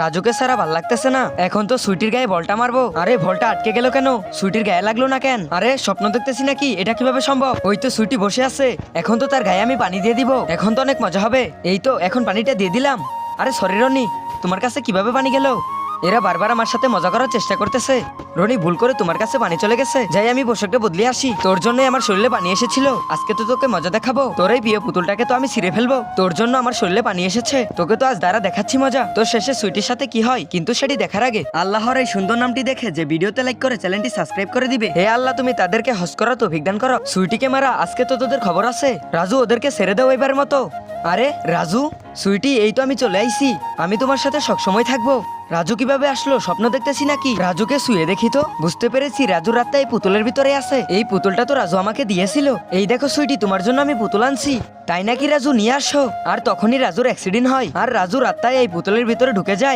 রাজুকে সারা ভাল লাগতেছে না। এখন তো সুইটির গায়ে বলটা মারবো। আরে বলটা আটকে গেল কেন? সুইটির গায়ে লাগলো না কেন? আরে স্বপ্ন দেখতেছি নাকি? এটা কিভাবে সম্ভব? ওই তো সুইটি বসে আছে, এখন তো তার গায়ে আমি পানি দিয়ে দিব। এখন তো অনেক মজা হবে। এই তো এখন পানিটা দিয়ে দিলাম। আরে সরি রনি, তোমার কাছে কিভাবে পানি গেল? এরা বারবার আমার সাথে মজা করার চেষ্টা করতেছে। রনি, ভুল করে তোমার কাছে পানি চলে গেছে। যাই আমি পোশাকটা বদলে আসি। তোর জন্যই আমার শরীরে পানি এসেছিল। আজকে তো তোকে মজা দেখাবো। তোর এই প্রিয় পুতুলটাকে তো আমি ছিঁড়ে ফেলবো। তোর জন্য আমার শরীরে পানি এসেছে। তোকে তো আজ দ্বারা দেখাচ্ছি মজা। তোর শেষে সুইটির সাথে কি হয় কিন্তু সেটি দেখার আগে আল্লাহর এই সুন্দর নামটি দেখে যে ভিডিওতে লাইক করে চ্যানেলটি সাবস্ক্রাইব করে দিবে। হে আল্লাহ, তুমি তাদেরকে হজ করার তৌফিক দান করো। সুইটিকে মারা আজকে তো তোদের খবর আছে। রাজু, ওদেরকে ছেড়ে দাও এবারের মতো। আরে রাজু, সুইটি, এই তো আমি চলে আইছি। আমি তোমার সাথে সবসময় থাকবো। রাজু কিভাবে আসলো? স্বপ্ন দেখতেছি নাকি? রাজুকে শুয়ে দেখি তো বুঝতে পেরেছি রাজুর রাতটা এই পুতুলের ভিতরে আছে। এই পুতুলটা তো রাজু আমাকে দিয়েছিল। এই দেখো সুইটি, তোমার জন্য আমি পুতুল আনছি। তাই নাকি রাজু? নিয়ে আসো। আর তখনই রাজুর অ্যাক্সিডেন্ট হয় আর রাজু রাতটায় এই পুতুলের ভিতরে ঢুকে যায়।